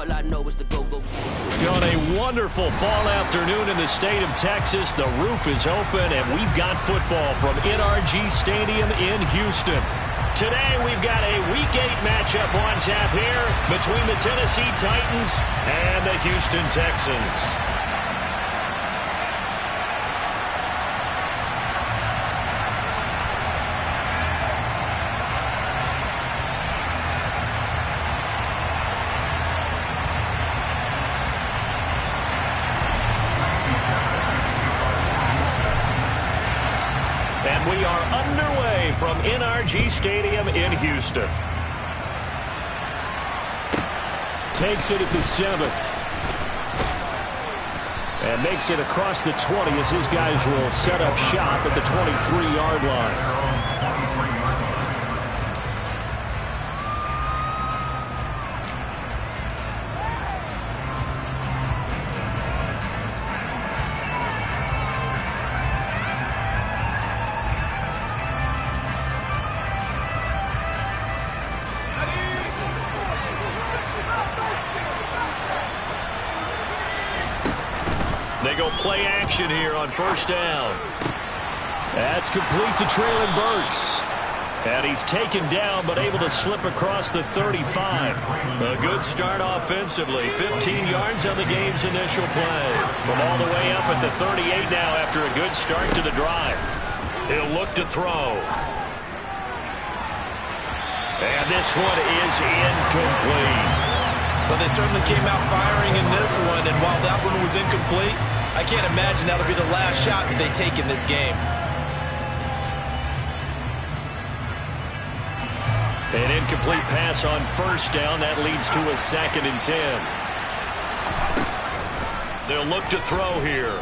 all I know is the go-go. On a wonderful fall afternoon in the state of Texas, the roof is open, and we've got football from NRG Stadium in Houston. Today, we've got a Week 8 matchup on tap here between the Tennessee Titans and the Houston Texans. And we are underway from NRG Stadium in Houston. Takes it at the 7. And makes it across the 20 as his guys will set up shop at the 23-yard line. They go play action here on first down. That's complete to Treylon Burks. And he's taken down but able to slip across the 35. A good start offensively. 15 yards on the game's initial play. From all the way up at the 38 now after a good start to the drive. He'll look to throw. And this one is incomplete. But they certainly came out firing in this one, and while that one was incomplete, I can't imagine that'll be the last shot that they take in this game. An incomplete pass on first down. That leads to a 2nd and 10. They'll look to throw here.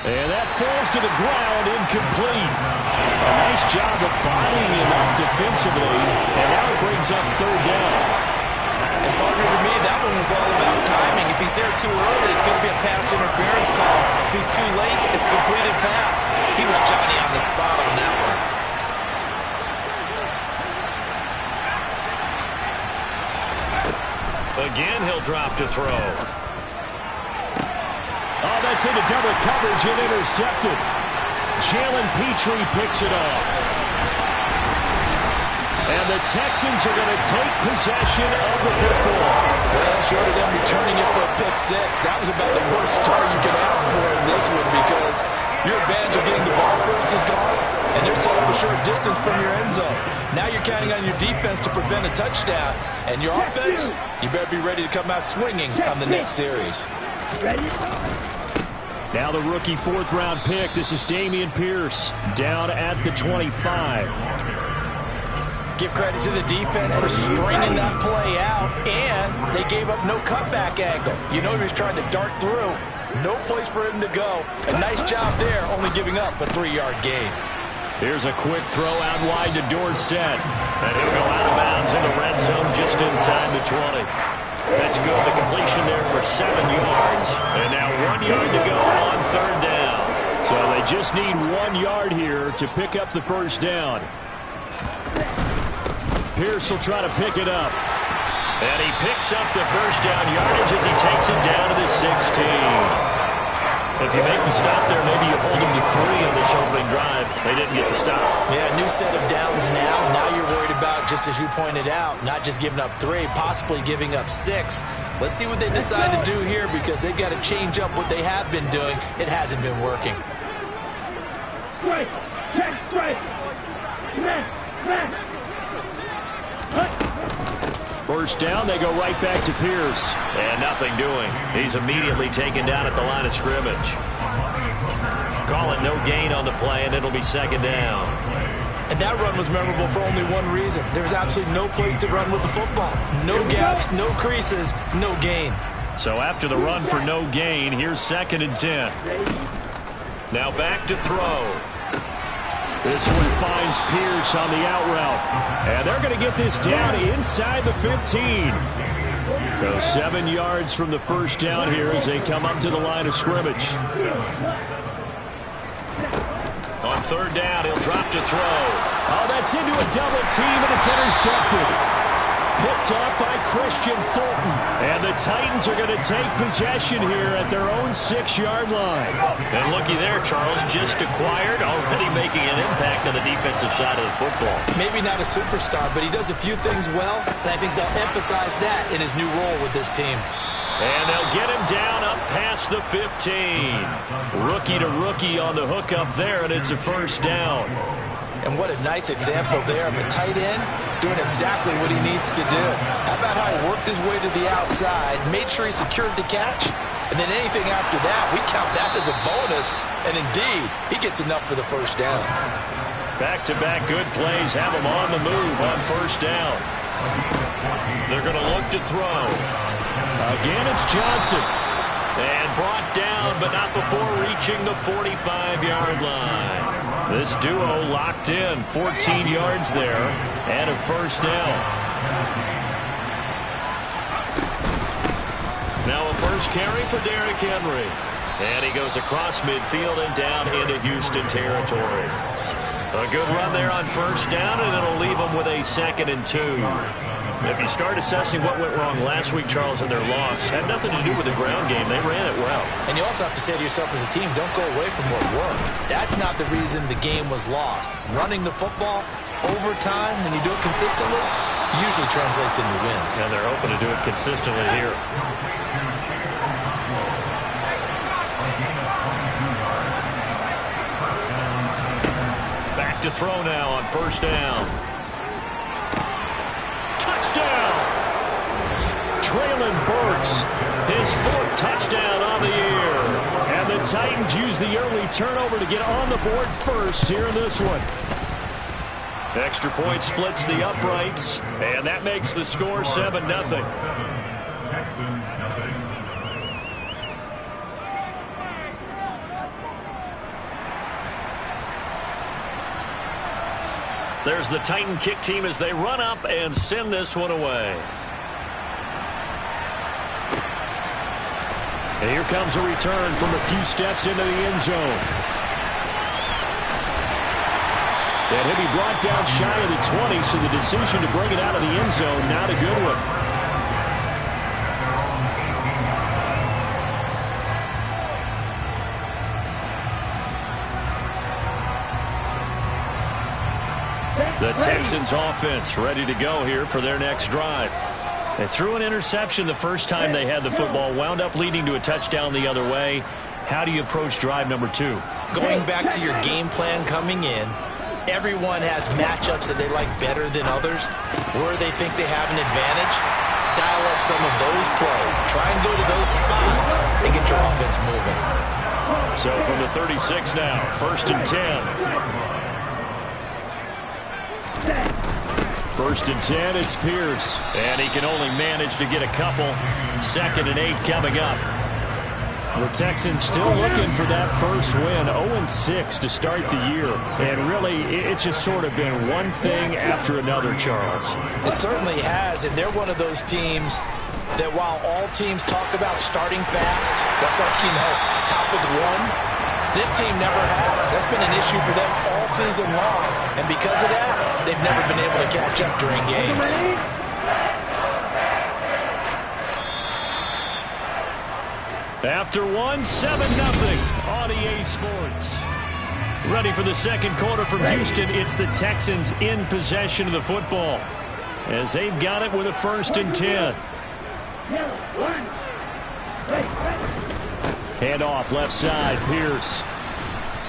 And that falls to the ground, incomplete. A nice job of bodying him up defensively, and now it brings up 3rd down. And partner, to me, that one was all about timing. If he's there too early, it's going to be a pass interference call. If he's too late, it's a completed pass. He was Johnny on the spot on that one. Again, he'll drop to throw. Oh, that's into double coverage and intercepted. Jalen Petrie picks it off. And the Texans are going to take possession of the football. Well, short of them returning it for a pick 6, that was about the worst start you could ask for in this one, because your advantage of getting the ball first is gone, and they're set up a short distance from your end zone. Now you're counting on your defense to prevent a touchdown, and your offense, you better be ready to come out swinging on the next series. Now the rookie 4th-round pick. This is Dameon Pierce down at the 25. Give credit to the defense for stringing that play out, and they gave up no cutback angle. You know he was trying to dart through. No place for him to go. A nice job there, only giving up a 3-yard gain. Here's a quick throw out wide to Dorsett. And he'll go out of bounds in the red zone just inside the 20. That's good. The completion there for 7 yards. And now 1 yard to go on 3rd down. So they just need 1 yard here to pick up the first down. Pierce will try to pick it up. And he picks up the first down yardage as he takes it down to the 16. If you make the stop there, maybe you hold him to 3 on this opening drive. They didn't get the stop. Yeah, new set of downs now. Now you're worried about, just as you pointed out, not just giving up 3, possibly giving up 6. Let's see what they decide to do here, because they've got to change up what they have been doing. It hasn't been working. Strike! Check strike! Smash! Smash! First down, they go right back to Pierce. And nothing doing. He's immediately taken down at the line of scrimmage. Call it no gain on the play, and it'll be 2nd down. And that run was memorable for only one reason. There's absolutely no place to run with the football. No gaps, no creases, no gain. So after the run for no gain, here's 2nd and 10. Now back to throw. This one finds Pierce on the out route. And they're going to get this down inside the 15. So 7 yards from the first down here as they come up to the line of scrimmage. On 3rd down, he'll drop to throw. Oh, that's into a double team, and it's intercepted. picked up by Christian Fulton. And the Titans are going to take possession here at their own 6-yard line. And looky there, Charles, just acquired, already making an impact on the defensive side of the football. Maybe not a superstar, but he does a few things well, and I think they'll emphasize that in his new role with this team. And they'll get him down up past the 15. Rookie to rookie on the hookup there, and it's a first down. And what a nice example there of a tight end doing exactly what he needs to do. How about how he worked his way to the outside, made sure he secured the catch, and then anything after that, we count that as a bonus. And indeed, he gets enough for the first down. Back-to-back good plays have him on the move on first down. They're going to look to throw. Again, it's Johnson. And brought down, but not before reaching the 45-yard line. This duo locked in, 14 yards there, and a first down. Now a first carry for Derrick Henry. And he goes across midfield and down into Houston territory. A good run there on first down, and it'll leave them with a 2nd and 2. If you start assessing what went wrong last week, Charles, in their loss, had nothing to do with the ground game. They ran it well. And you also have to say to yourself as a team, don't go away from what worked. That's not the reason the game was lost. Running the football over time, when you do it consistently, usually translates into wins. And they're open to do it consistently here. Back to throw now on first down. Touchdown! Treylon Burks, his 4th touchdown on the year. And the Titans use the early turnover to get on the board first here in this one. Extra point splits the uprights, and that makes the score 7-0. There's the Titan kick team as they run up and send this one away. And here comes a return from a few steps into the end zone. And he'll be brought down shy of the 20, so the decision to bring it out of the end zone, not a good one. The Texans offense ready to go here for their next drive. They threw an interception the first time they had the football, wound up leading to a touchdown the other way. How do you approach drive number 2? Going back to your game plan coming in, everyone has matchups that they like better than others, where they think they have an advantage. Dial up some of those plays. Try and go to those spots and get your offense moving. So from the 36 now, 1st and 10. 1st and 10, it's Pierce. And he can only manage to get a couple. 2nd and 8 coming up. The Texans still looking for that first win. 0-6 to start the year. And really, it's just sort of been one thing after another, Charles. It certainly has, and they're one of those teams that while all teams talk about starting fast, that's like, topic 1. This team never has. That's been an issue for them all season long. And because of that, they've never been able to catch up during games. After 1, 7-0 on EA Sports. Ready for the second quarter from Houston. It's the Texans in possession of the football, as they've got it with a 1st and 10. Hand off left side, Pierce.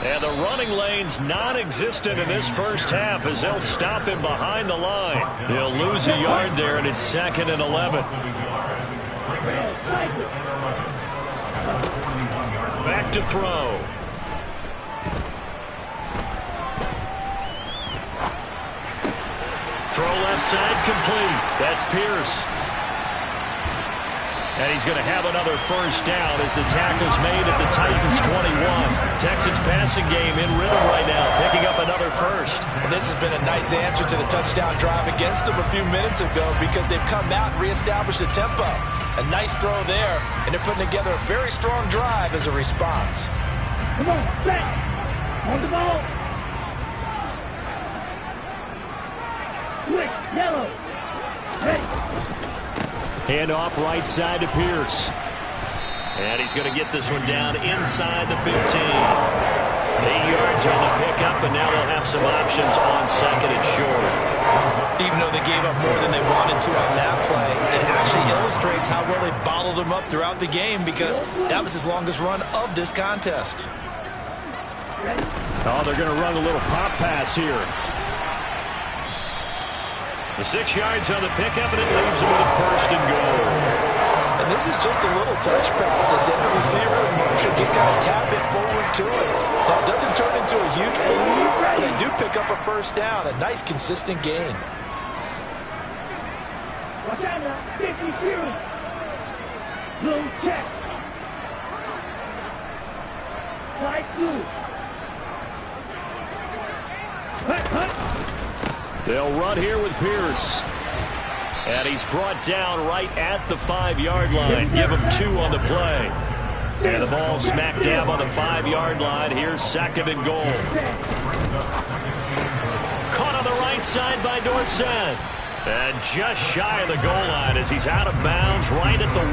And the running lane's non-existent in this first half as they'll stop him behind the line. He'll lose a yard there, and it's 2nd and 11. Back to throw. Throw left side complete. That's Pierce. And he's going to have another first down as the tackle's made at the Titans 21. Texans passing game in rhythm right now, picking up another first. And this has been a nice answer to the touchdown drive against them a few minutes ago because they've come out and reestablished the tempo. A nice throw there, and they're putting together a very strong drive as a response. Come on, set. On the ball. Switch, yellow. Ready. Hand off right side to Pierce. And he's going to get this one down inside the 15. 8 yards on the pickup, and now they'll have some options on second and short. Even though they gave up more than they wanted to on that play, it actually illustrates how well they bottled them up throughout the game, because that was his longest run of this contest. Oh, they're going to run a little pop pass here. The 6 yards on the pickup, and it leaves them with a first and goal. And this is just a little touch pass. They send the receiver in motion, just kind of tap it forward to it. Now, it doesn't turn into a huge play, but they do pick up a first down. A nice, consistent gain. Watch out now. 52. Low check. Side two. They'll run here with Pierce. And he's brought down right at the 5-yard line. Give him 2 on the play. And the ball smack dab on the 5-yard line. Here's second and goal. Caught on the right side by Dorsett. And just shy of the goal line as he's out of bounds right at the 1.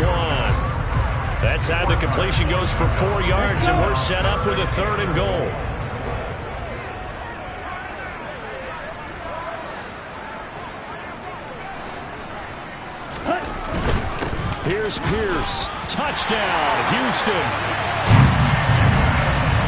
That time the completion goes for 4 yards, and we're set up with a third and goal. Here's Pierce. Touchdown, Houston.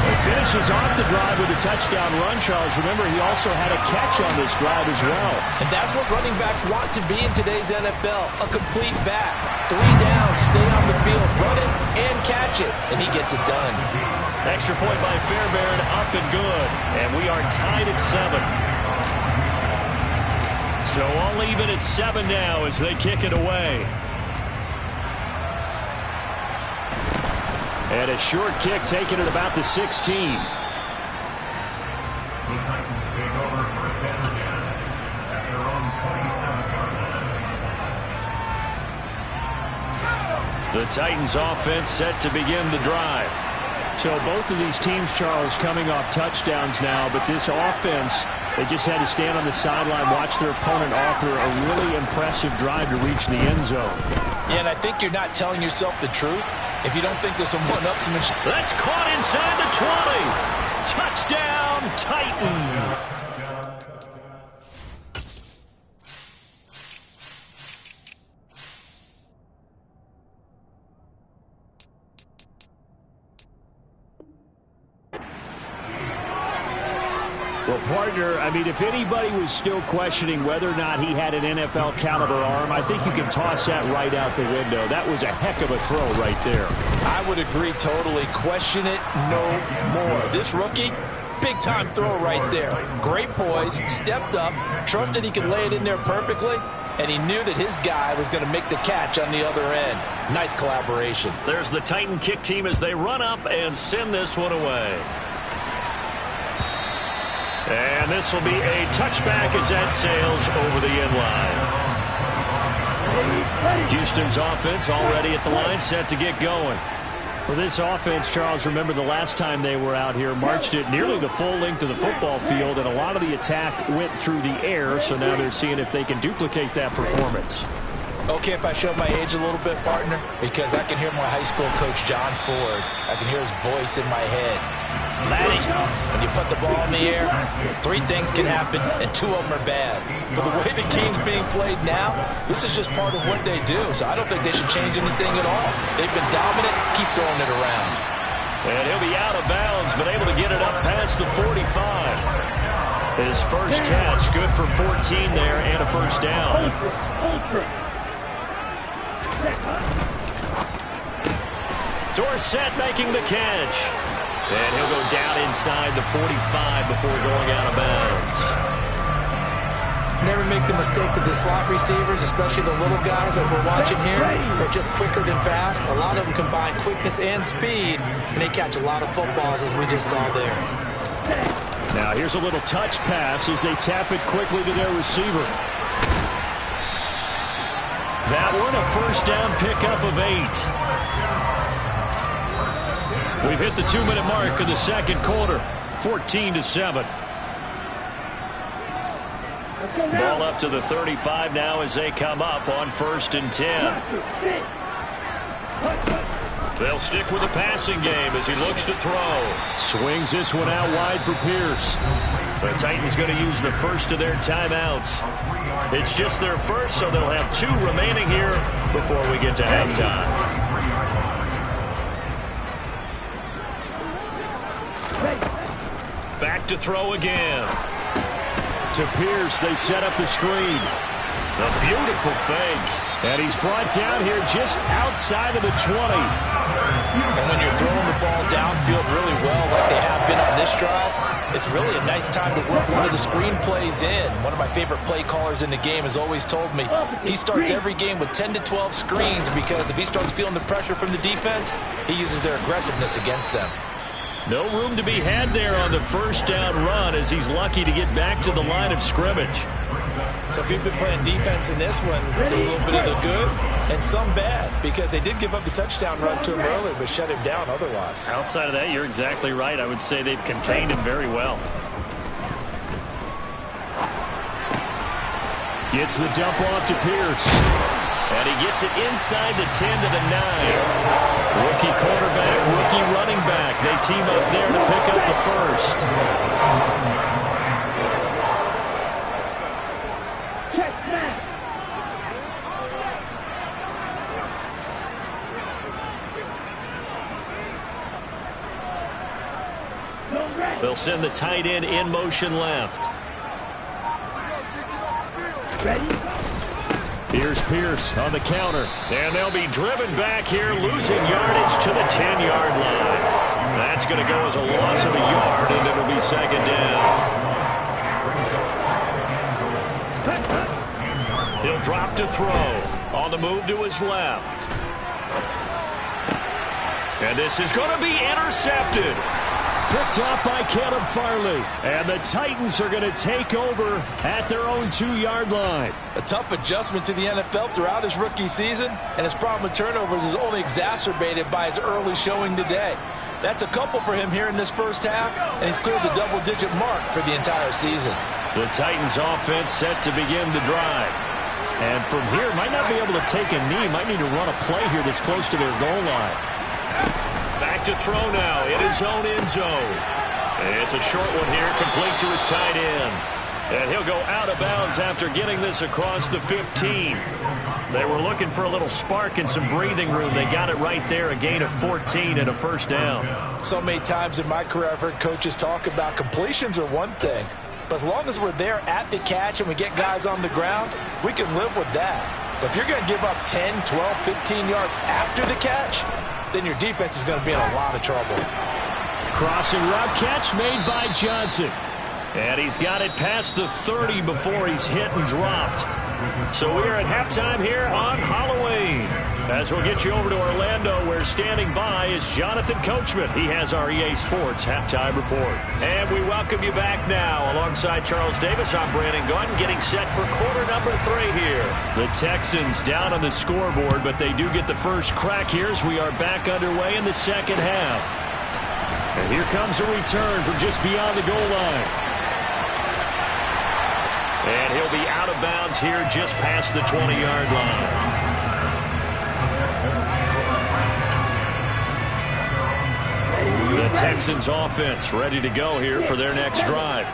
He finishes off the drive with a touchdown run, Charles. Remember, he also had a catch on this drive as well. And that's what running backs want to be in today's NFL, a complete back. 3 down, stay on the field, run it, and catch it. And he gets it done. Extra point by Fairbairn, up and good. And we are tied at 7. So all even at 7 now as they kick it away. And a short kick taken at about the 16. The Titans offense set to begin the drive. So both of these teams, Charles, coming off touchdowns now, but this offense, they just had to stand on the sideline, watch their opponent author a really impressive drive to reach the end zone. Yeah, and I think you're not telling yourself the truth if you don't think there's some one-upsmanship. That's caught inside the 20. Touchdown, Titan. Well, partner, I mean, if anybody was still questioning whether or not he had an NFL caliber arm, I think you can toss that right out the window. That was a heck of a throw right there. I would agree totally. Question it no more. This rookie, big-time throw right there. Great poise, stepped up, trusted he could lay it in there perfectly, and he knew that his guy was going to make the catch on the other end. Nice collaboration. There's the Titan kick team as they run up and send this one away. And this will be a touchback as that sails over the end line. Houston's offense already at the line, set to get going. Well, this offense, Charles, remember the last time they were out here, marched it nearly the full length of the football field, and a lot of the attack went through the air, so now they're seeing if they can duplicate that performance. Okay, if I show my age a little bit, partner, because I can hear my high school coach, John Ford. I can hear his voice in my head. Laddie, when you put the ball in the air, 3 things can happen, and 2 of them are bad. But the way the game's being played now, this is just part of what they do. So I don't think they should change anything at all. They've been dominant. Keep throwing it around. And he'll be out of bounds, but able to get it up past the 45. His first catch, good for 14 there and a first down. Dorsett making the catch. And he'll go down inside the 45 before going out of bounds. Never make the mistake that the slot receivers, especially the little guys that we're watching here, are just quicker than fast. A lot of them combine quickness and speed, and they catch a lot of footballs, as we just saw there. Now here's a little touch pass as they tap it quickly to their receiver. That one a first down pickup of 8. We've hit the 2-minute mark in the second quarter, 14-7. Ball up to the 35 now as they come up on 1st and 10. They'll stick with the passing game as he looks to throw. Swings this one out wide for Pierce. The Titans going to use the first of their timeouts. It's just their first, so they'll have 2 remaining here before we get to halftime. Back to throw again. To Pierce, they set up the screen. A beautiful fake. And he's brought down here just outside of the 20. And when you're throwing the ball downfield really well like they have been on this drive, it's really a nice time to work one of the screen plays in. One of my favorite play callers in the game has always told me he starts every game with 10 to 12 screens because if he starts feeling the pressure from the defense, he uses their aggressiveness against them. No room to be had there on the first down run as he's lucky to get back to the line of scrimmage. So if you've been playing defense in this one, there's a little bit of the good and some bad because they did give up the touchdown run to him earlier but shut him down otherwise. Outside of that, you're exactly right. I would say they've contained him very well. Gets the dump off to Pierce. And he gets it inside the 10 to the 9. Rookie quarterback, rookie running back. They team up there to pick up the first. They'll send the tight end in motion left. Here's Pierce on the counter. And they'll be driven back here, losing yardage to the 10-yard line. That's going to go as a loss of a yard, and it'll be 2nd down. He'll drop to throw. On the move to his left. And this is going to be intercepted. Picked off by Caleb Farley. And the Titans are going to take over at their own 2-yard line. A tough adjustment to the NFL throughout his rookie season, and his problem with turnovers is only exacerbated by his early showing today. That's a couple for him here in this first half, and he's cleared the double-digit mark for the entire season. The Titans offense set to begin the drive. And from here, might not be able to take a knee. Might need to run a play here that's close to their goal line. Back to throw now in his own end zone. And it's a short one here, complete to his tight end. And he'll go out of bounds after getting this across the 15. They were looking for a little spark and some breathing room. They got it right there, a gain of 14 and a first down. So many times in my career, I've heard coaches talk about completions are one thing. But as long as we're there at the catch and we get guys on the ground, we can live with that. But if you're going to give up 10, 12, 15 yards after the catch, then your defense is going to be in a lot of trouble. Crossing route catch made by Johnson. And he's got it past the 30 before he's hit and dropped. So we're at halftime here on Halloween. As we'll get you over to Orlando, where standing by is Jonathan Coachman. He has our EA Sports Halftime Report. And we welcome you back now. Alongside Charles Davis, I'm Brandon Gunn, getting set for quarter number 3 here. The Texans down on the scoreboard, but they do get the first crack here as we are back underway in the second half. And here comes a return from just beyond the goal line. And he'll be out of bounds here just past the 20-yard line. The Texans offense ready to go here for their next drive.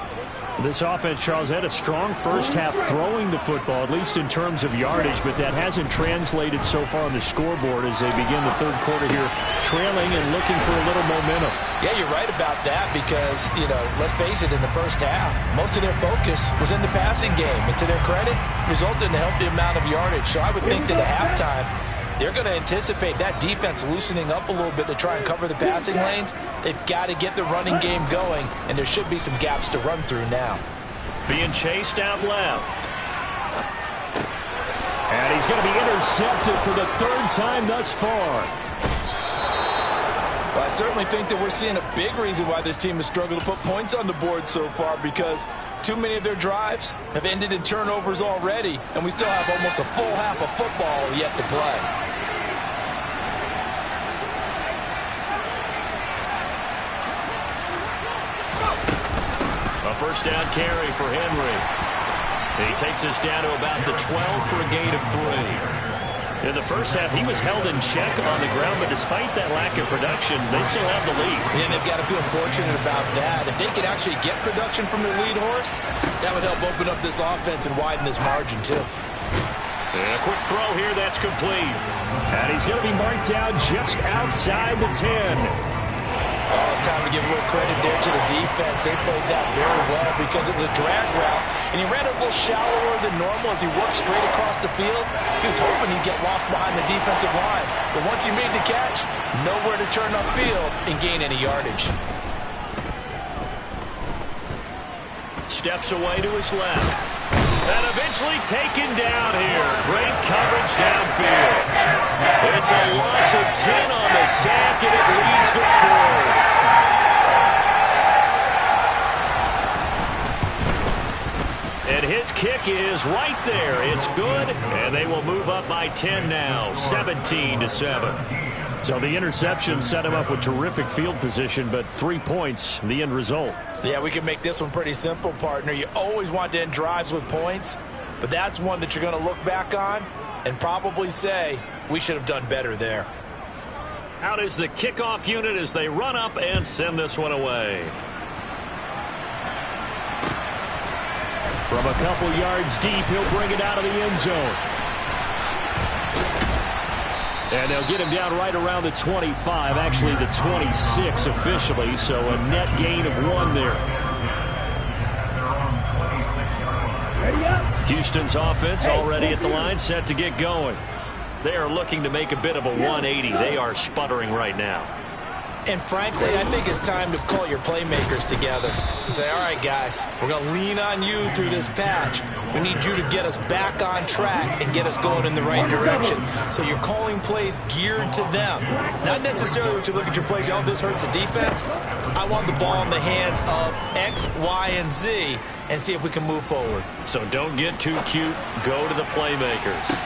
This offense, Charles, had a strong first half throwing the football, at least in terms of yardage, but that hasn't translated so far on the scoreboard as they begin the third quarter here, trailing and looking for a little momentum. Yeah, you're right about that because, let's face it, in the first half, most of their focus was in the passing game. And to their credit, resulted in a healthy amount of yardage. So I would think that at halftime, they're going to anticipate that defense loosening up a little bit to try and cover the passing lanes. They've got to get the running game going, and there should be some gaps to run through now. Being chased out left. And he's going to be intercepted for the 3rd time thus far. Well, I certainly think that we're seeing a big reason why this team has struggled to put points on the board so far because too many of their drives have ended in turnovers already, and we still have almost a full half of football yet to play. A first down carry for Henry. He takes us down to about the 12 for a gain of 3. In the first half, he was held in check on the ground, but despite that lack of production, they still have the lead. And they've got to feel fortunate about that. If they could actually get production from their lead horse, that would help open up this offense and widen this margin, too. And a quick throw here, that's complete. And he's going to be marked down just outside the 10. Oh, it's time to give a little credit there to the defense. They played that very well because it was a drag route, and he ran a little shallower than normal as he worked straight across the field. He was hoping he'd get lost behind the defensive line, but once he made the catch, nowhere to turn upfield and gain any yardage. Steps away to his left. And eventually taken down here. Great coverage downfield. It's a loss of 10 on the sack, and it leads to 4th. And his kick is right there. It's good, and they will move up by 10 now, 17-7. So the interception set him up with terrific field position, but 3 points, the end result. Yeah, we can make this one pretty simple, partner. You always want to end drives with points, but that's one that you're going to look back on and probably say, we should have done better there. Out is the kickoff unit as they run up and send this one away. From a couple yards deep, he'll bring it out of the end zone. And they'll get him down right around the 25, actually the 26 officially, so a net gain of 1 there. Houston's offense already at the line, set to get going. They are looking to make a bit of a 180. They are sputtering right now. And frankly, I think it's time to call your playmakers together and say, all right, guys, we're going to lean on you through this patch. We need you to get us back on track and get us going in the right direction. So you're calling plays geared to them. Not necessarily when you look at your plays, oh, this hurts the defense. I want the ball in the hands of X, Y, and Z and see if we can move forward. So don't get too cute. Go to the playmakers.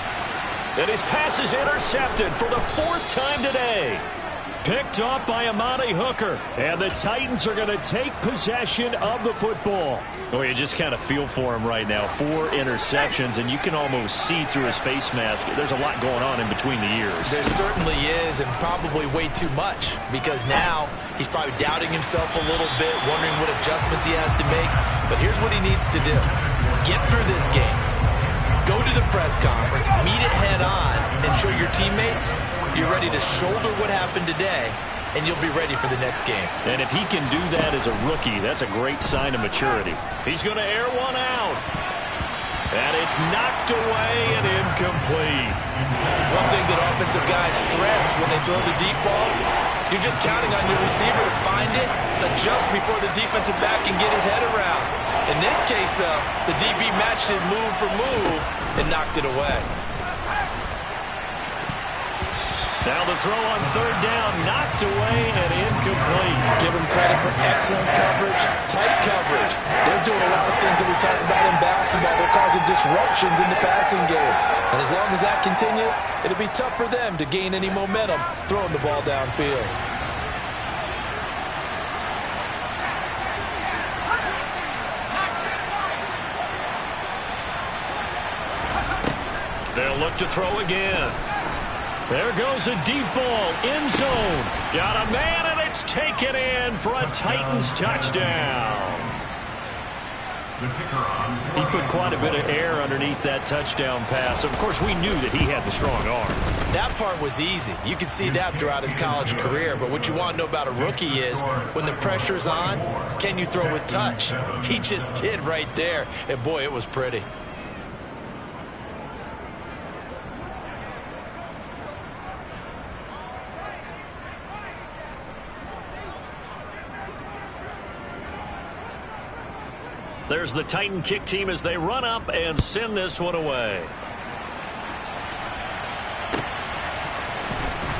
And his pass is intercepted for the 4th time today. Picked off by Amani Hooker. And the Titans are going to take possession of the football. Oh, you just kind of feel for him right now. 4 interceptions, and you can almost see through his face mask. There's a lot going on in between the ears. There certainly is, and probably way too much, because now he's probably doubting himself a little bit, wondering what adjustments he has to make. But here's what he needs to do. Get through this game. Go to the press conference, meet it head on, and show your teammates you're ready to shoulder what happened today, and you'll be ready for the next game. And if he can do that as a rookie, that's a great sign of maturity. He's going to air one out. And it's knocked away and incomplete. One thing that offensive guys stress when they throw the deep ball, you're just counting on your receiver to find it, adjust before the defensive back can get his head around. In this case, though, the DB matched it move for move and knocked it away. Now the throw on 3rd down, knocked away and incomplete. Give them credit for excellent coverage, tight coverage. They're doing a lot of things that we talk about in basketball. They're causing disruptions in the passing game. And as long as that continues, it'll be tough for them to gain any momentum throwing the ball downfield. They'll look to throw again. There goes a deep ball, end zone. Got a man, and it's taken in for a Titans touchdown. He put quite a bit of air underneath that touchdown pass. Of course, we knew that he had the strong arm. That part was easy. You could see that throughout his college career. But what you want to know about a rookie is when the pressure's on, can you throw with touch? He just did right there. And, boy, it was pretty. There's the Titan kick team as they run up and send this one away.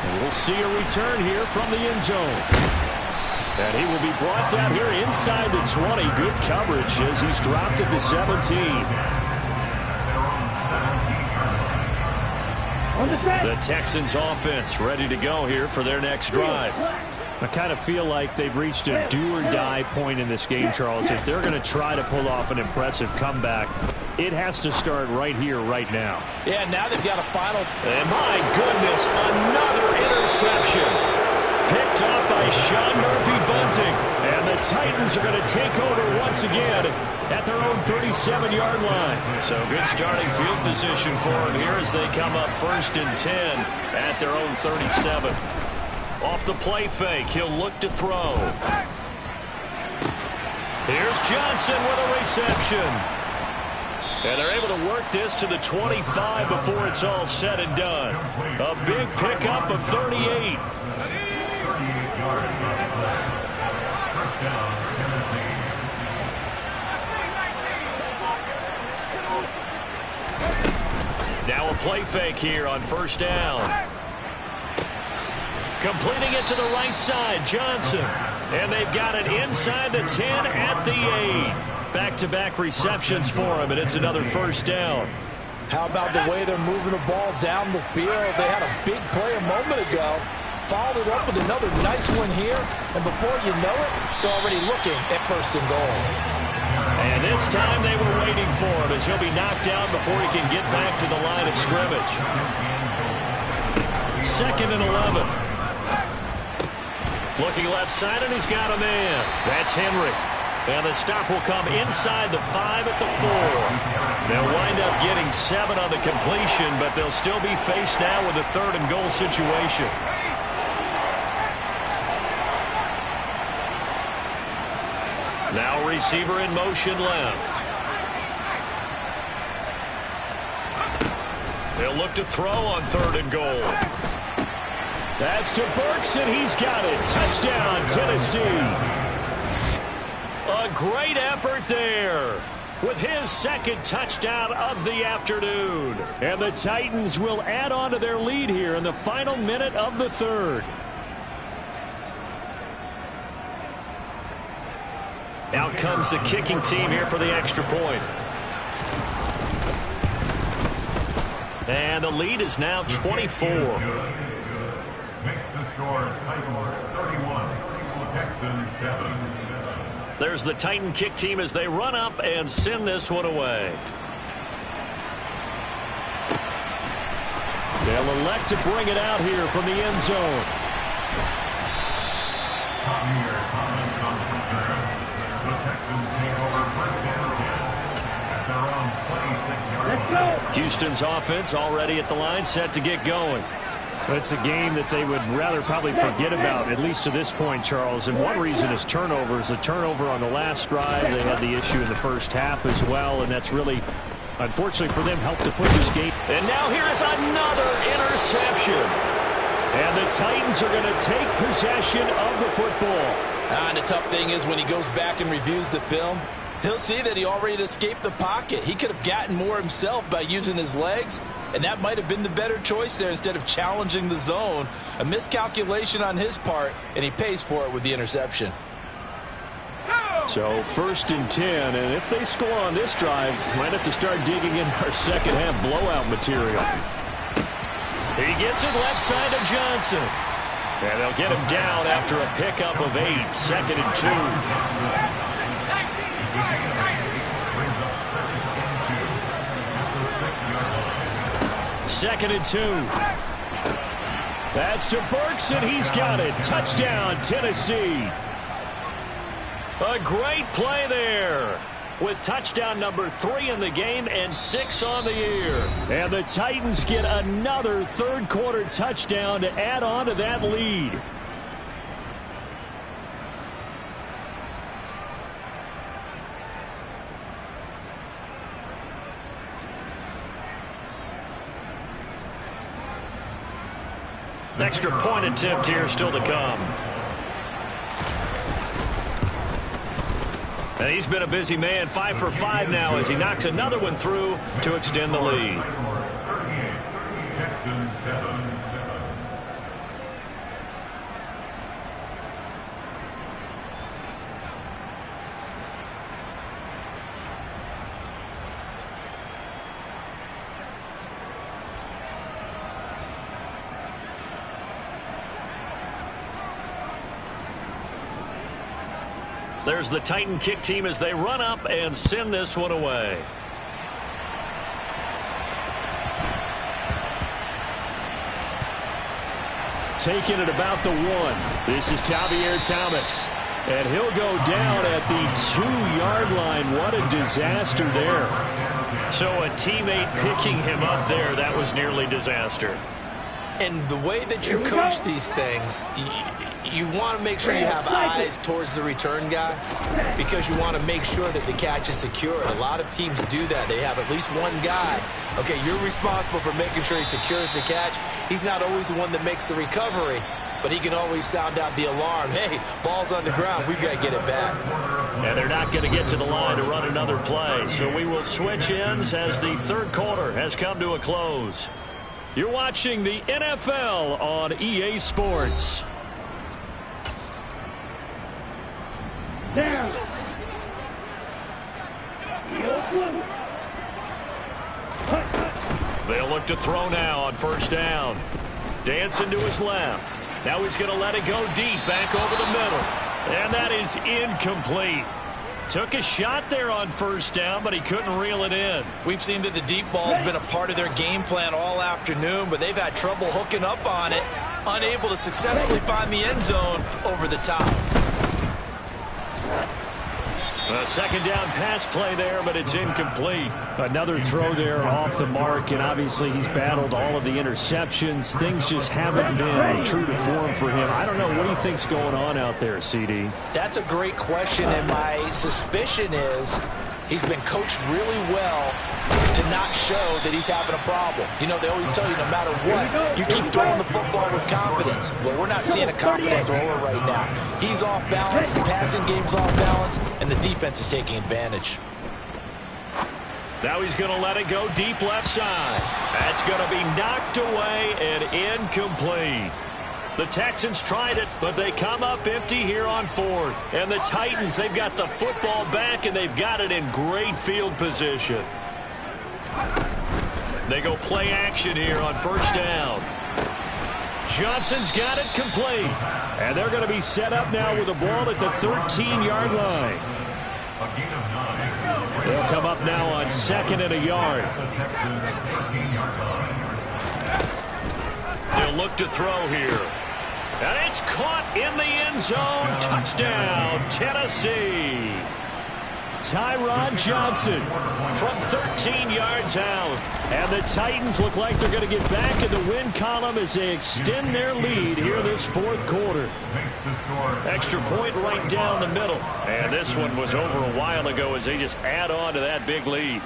And we'll see a return here from the end zone. And he will be brought down here inside the 20. Good coverage as he's dropped at the 17. The Texans offense ready to go here for their next drive. I kind of feel like they've reached a do-or-die point in this game, Charles. If they're going to try to pull off an impressive comeback, it has to start right here, right now. Yeah, now they've got a final. And my goodness, another interception. Picked up by Sean Murphy-Bunting. And the Titans are going to take over once again at their own 37-yard line. So good starting field position for them here as they come up 1st and 10 at their own 37. Off the play fake, he'll look to throw. Here's Johnson with a reception. And they're able to work this to the 25 before it's all said and done. A big pickup of 38. Now a play fake here on 1st down. Completing it to the right side, Johnson. And they've got it inside the 10 at the 8. Back-to-back receptions for him, and it's another 1st down. How about the way they're moving the ball down the field? They had a big play a moment ago. Followed it up with another nice one here. And before you know it, they're already looking at 1st and goal. And this time they were waiting for him as he'll be knocked down before he can get back to the line of scrimmage. 2nd and 11. Looking left side, and he's got a man. That's Henry. And the stop will come inside the 5 at the 4. They'll wind up getting 7 on the completion, but they'll still be faced now with a 3rd and goal situation. Now receiver in motion left. They'll look to throw on 3rd and goal. That's to Burks, and he's got it. Touchdown, Tennessee. A great effort there with his 2nd touchdown of the afternoon. And the Titans will add on to their lead here in the final minute of the 3rd. Out comes the kicking team here for the extra point. And the lead is now 24. Makes the score Titans 31, Texans 7. There's the Titan kick team as they run up and send this one away. They'll elect to bring it out here from the end zone. The Texans take over 1st and 10 at their own 26-yard line. Houston's offense already at the line, set to get going. It's a game that they would rather probably forget about, at least to this point, Charles. And one reason is turnovers. A turnover on the last drive. They had the issue in the 1st half as well, and that's really, unfortunately for them, helped to put this game. And now here is another interception. And the Titans are going to take possession of the football. And the tough thing is when he goes back and reviews the film, he'll see that he already escaped the pocket. He could have gotten more himself by using his legs, and that might have been the better choice there instead of challenging the zone. A miscalculation on his part, and he pays for it with the interception. So 1st and 10, and if they score on this drive, might have to start digging in our 2nd half blowout material. He gets it left side to Johnson. And they'll get him down after a pickup of 8, 2nd and 2. 2nd and 2. That's to Burks, and he's got it. Touchdown, Tennessee. A great play there with touchdown number 3 in the game and 6 on the year. And the Titans get another 3rd quarter touchdown to add on to that lead. Extra point attempt here still to come. And he's been a busy man, 5 for 5 now as he knocks another one through to extend the lead. Texans 7. There's the Titan kick team as they run up and send this one away. Taking it about the 1. This is Tavierre Thomas. And he'll go down at the 2-yard line. What a disaster there. So a teammate picking him up there, that was nearly disaster. And the way that you coach these things, you want to make sure you have eyes towards the return guy because you want to make sure that the catch is secure. A lot of teams do that. They have at least one guy. Okay, you're responsible for making sure he secures the catch. He's not always the one that makes the recovery, but he can always sound out the alarm. Hey, ball's on the ground. We've got to get it back. And they're not going to get to the line to run another play. So we will switch ends as the third quarter has come to a close. You're watching the NFL on EA Sports. Down. They'll look to throw now on first down. Dancing to his left. Now he's going to let it go deep back over the middle. And that is incomplete. Took a shot there on first down, but he couldn't reel it in. We've seen that the deep ball has been a part of their game plan all afternoon, but they've had trouble hooking up on it, unable to successfully find the end zone over the top. A second down pass play there, but it's incomplete. Another throw there off the mark, and obviously he's battled all of the interceptions. Things just haven't been true to form for him. I don't know. What do you think's going on out there, CD? That's a great question, and my suspicion is he's been coached really well to not show that he's having a problem. You know, they always tell you no matter what, you keep throwing the football with confidence. Well, we're not seeing a confident thrower right now. He's off balance, the passing game's off balance, and the defense is taking advantage. Now he's going to let it go deep left side. That's going to be knocked away and incomplete. The Texans tried it, but they come up empty here on fourth. And the Titans, they've got the football back, and they've got it in great field position. They go play action here on first down. Johnson's got it complete. And they're going to be set up now with the ball at the 13-yard line. They'll come up now on 2nd and a yard. They'll look to throw here. And it's caught in the end zone. Touchdown, Tennessee. Tyron Johnson from 13 yards out. And the Titans look like they're going to get back in the win column as they extend their lead here this fourth quarter. Extra point right down the middle. And this one was over a while ago as they just add on to that big lead.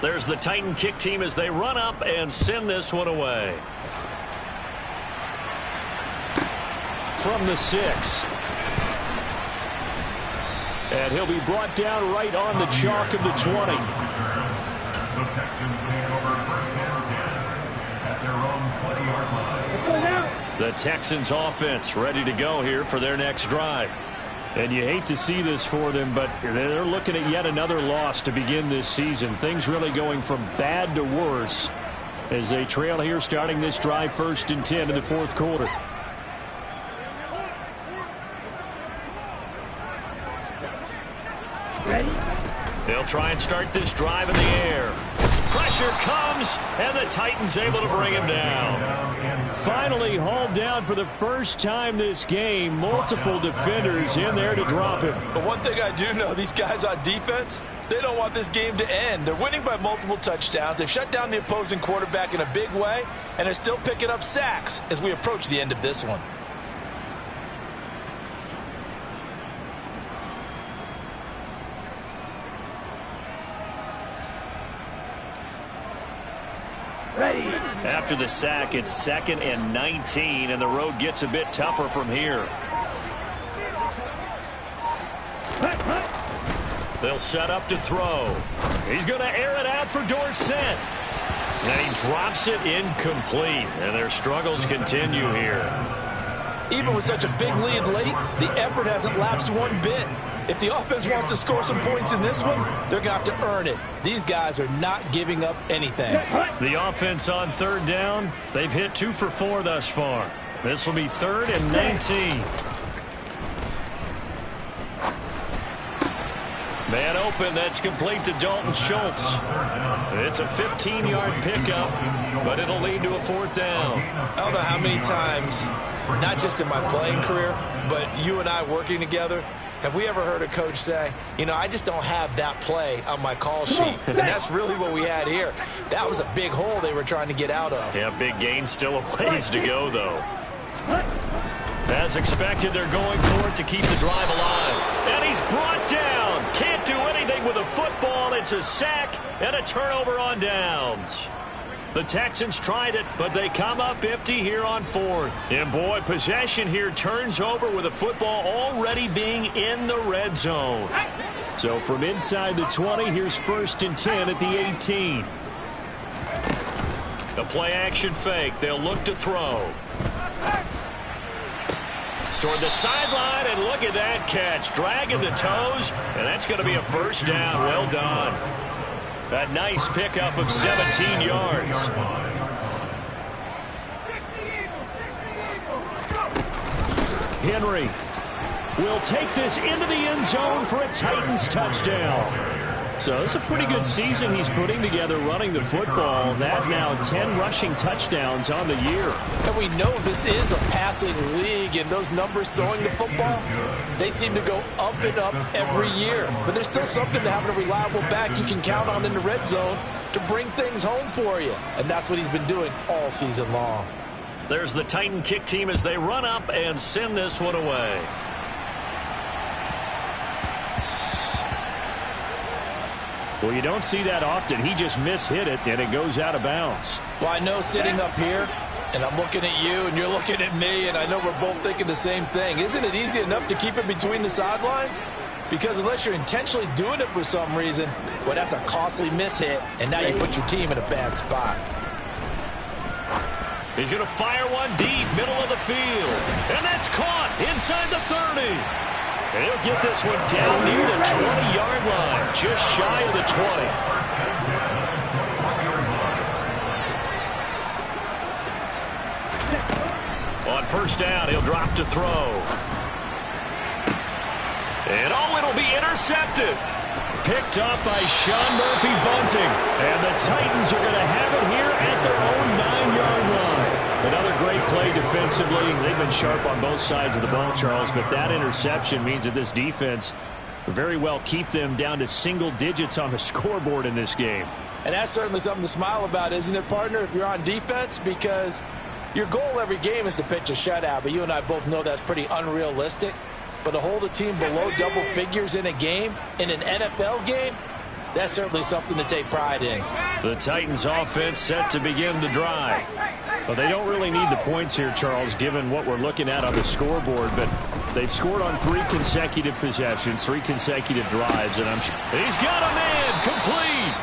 There's the Titan kick team as they run up and send this one away. From the 6. And he'll be brought down right on the chalk of the 20. The Texans take over first down 10 at their own 20-yard line. The Texans offense ready to go here for their next drive. And you hate to see this for them, but they're looking at yet another loss to begin this season. Things really going from bad to worse as they trail here starting this drive 1st and 10 in the fourth quarter. Ready? They'll try and start this drive in the air. Pressure comes, and the Titans able to bring him down. Finally hauled down for the first time this game. Multiple defenders in there to drop him. But one thing I do know, these guys on defense, they don't want this game to end. They're winning by multiple touchdowns. They've shut down the opposing quarterback in a big way, and they're still picking up sacks as we approach the end of this one. Ready. After the sack, it's 2nd and 19, and the road gets a bit tougher from here. They'll set up to throw. He's going to air it out for Dorsett. And he drops it incomplete, and their struggles continue here. Even with such a big lead late, the effort hasn't lapsed one bit. If the offense wants to score some points in this one, they're going to have to earn it. These guys are not giving up anything. The offense on third down, they've hit 2 for 4 thus far. This will be 3rd and 19. Man open, that's complete to Dalton Schultz. It's a 15-yard pickup, but it'll lead to a 4th down. I don't know how many times, not just in my playing career, but you and I working together, have we ever heard a coach say, you know, I just don't have that play on my call sheet. And that's really what we had here. That was a big hole they were trying to get out of. Yeah, big gain, still a ways to go, though. As expected, they're going for it to keep the drive alive. And he's brought down. Can't do anything with a football. It's a sack and a turnover on downs. The Texans tried it, but they come up empty here on 4th. And, boy, possession here turns over with a football already being in the red zone. So from inside the 20, here's 1st and 10 at the 18. The play-action fake. They'll look to throw. Toward the sideline, and look at that catch. Dragging the toes, and that's going to be a 1st down. Well done. A nice pickup of 17 yards. Henry will take this into the end zone for a Titans touchdown. So it's a pretty good season he's putting together running the football. That now 10 rushing touchdowns on the year. And we know this is a passing league, and those numbers throwing the football, they seem to go up and up every year. But there's still something to having a reliable back you can count on in the red zone to bring things home for you. And that's what he's been doing all season long. There's the Titan kick team as they run up and send this one away. Well, you don't see that often. He just mishit it, and it goes out of bounds. Well, I know sitting up here, and I'm looking at you, and you're looking at me, and I know we're both thinking the same thing. Isn't it easy enough to keep it between the sidelines? Because unless you're intentionally doing it for some reason, well, that's a costly mishit, and now you put your team in a bad spot. He's going to fire one deep, middle of the field. And that's caught inside the 30. He'll get this one down near the 20-yard line, just shy of the 20. On 1st down, he'll drop to throw. And it'll be intercepted. Picked up by Sean Murphy-Bunting. And the Titans are going to have it here at their own 9-yard line. Another great play defensively. They've been sharp on both sides of the ball, Charles, but that interception means that this defense very well keep them down to single digits on the scoreboard in this game. And that's certainly something to smile about, isn't it, partner, if you're on defense? Because your goal every game is to pitch a shutout, but you and I both know that's pretty unrealistic. But to hold a team below double figures in a game, in an NFL game, that's certainly something to take pride in. The Titans offense set to begin the drive. Well, they don't really need the points here, Charles, given what we're looking at on the scoreboard, but they've scored on 3 consecutive possessions, 3 consecutive drives, and he's got a man complete.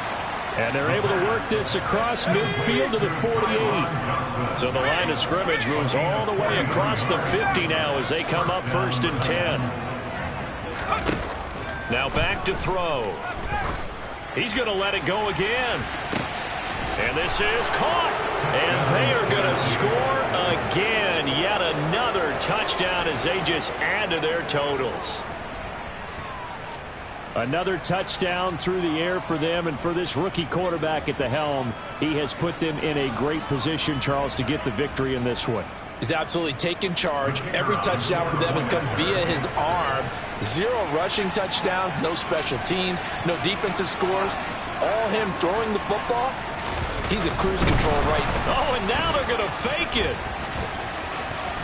And they're able to work this across midfield to the 48. So the line of scrimmage moves all the way across the 50 now as they come up 1st and 10. Now back to throw. He's going to let it go again. And this is caught. And they are going to score again. Yet another touchdown as they just add to their totals. Another touchdown through the air for them, and for this rookie quarterback at the helm, he has put them in a great position, Charles, to get the victory in this one. He's absolutely taken charge. Every touchdown for them has come via his arm. 0 rushing touchdowns, no special teams, no defensive scores. All him throwing the football. He's in cruise control right now. Oh, and now they're going to fake it.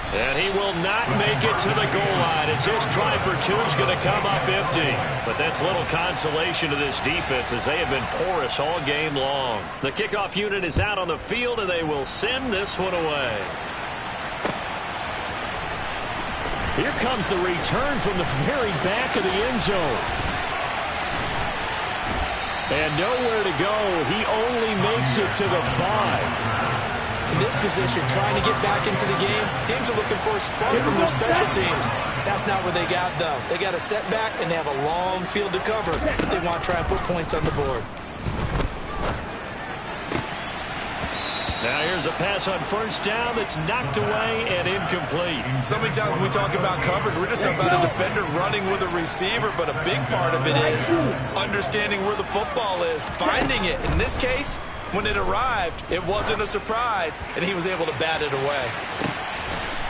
And he will not make it to the goal line. It's his try for 2 is going to come up empty. But that's little consolation to this defense as they have been porous all game long. The kickoff unit is out on the field, and they will send this one away. Here comes the return from the very back of the end zone. And nowhere to go. He only makes it to the 5. In this position, trying to get back into the game, teams are looking for a spark from their special teams. That's not what they got, though. They got a setback, and they have a long field to cover if they want to try and put points on the board. Now here's a pass on first down that's knocked away and incomplete. So many times when we talk about coverage, we're just talking about a defender running with a receiver, but a big part of it is understanding where the football is, finding it. In this case, when it arrived, it wasn't a surprise, and he was able to bat it away.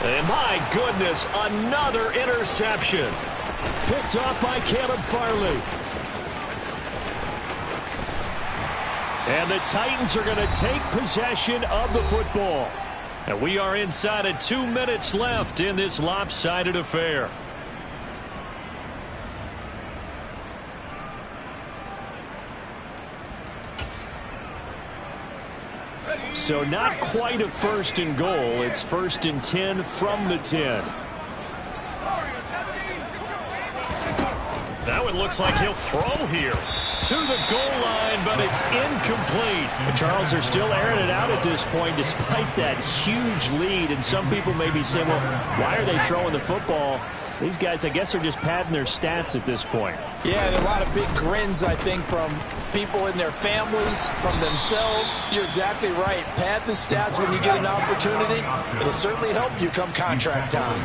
And my goodness, another interception. Picked off by Caleb Farley. And the Titans are going to take possession of the football. And we are inside of 2 minutes left in this lopsided affair. So not quite a first and goal. It's 1st and 10 from the 10. Now it looks like he'll throw here to the goal line, but it's incomplete. And Charles, they're still airing it out at this point despite that huge lead. And some people may be saying, well, why are they throwing the football? These guys, I guess, are just padding their stats at this point. Yeah, there are a lot of big grins, I think, from people in their families, from themselves. You're exactly right. Pad the stats when you get an opportunity. It'll certainly help you come contract time.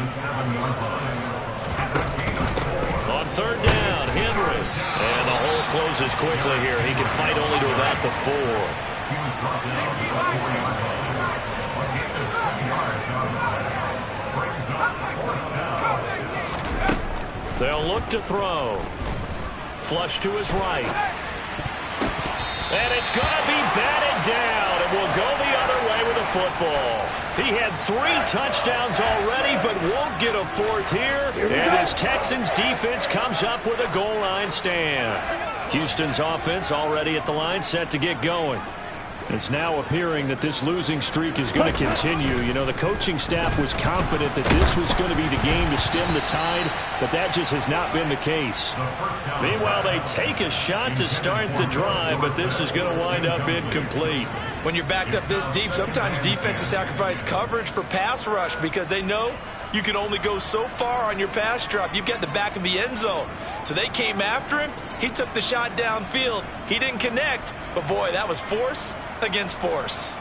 On third down, Henry. And the hole closes quickly here. He can fight only to about the 4. They'll look to throw. Flush to his right. And it's going to be batted down. And will go the other way with the football. He had 3 touchdowns already, but won't get a 4th here. And this Texans defense comes up with a goal line stand. Houston's offense already at the line, set to get going. It's now appearing that this losing streak is going to continue. You know, the coaching staff was confident that this was going to be the game to stem the tide, but that just has not been the case. Meanwhile, they take a shot to start the drive, but this is going to wind up incomplete. When you're backed up this deep, sometimes defenses sacrifice coverage for pass rush because they know you can only go so far on your pass drop. You've got the back of the end zone. So they came after him. He took the shot downfield. He didn't connect. But, boy, that was force against force.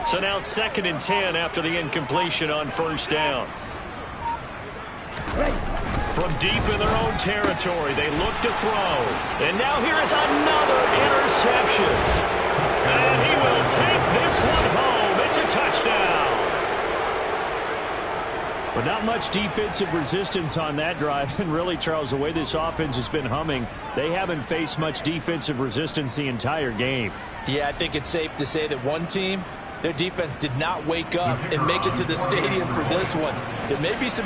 So now 2nd and 10 after the incompletion on first down. From deep in their own territory, they look to throw. And now here is another interception. And he will take this one home. It's a touchdown. But not much defensive resistance on that drive. And really, Charles, the way this offense has been humming, they haven't faced much defensive resistance the entire game. Yeah, I think it's safe to say that one team, their defense did not wake up and make it to the stadium for this one. There may be some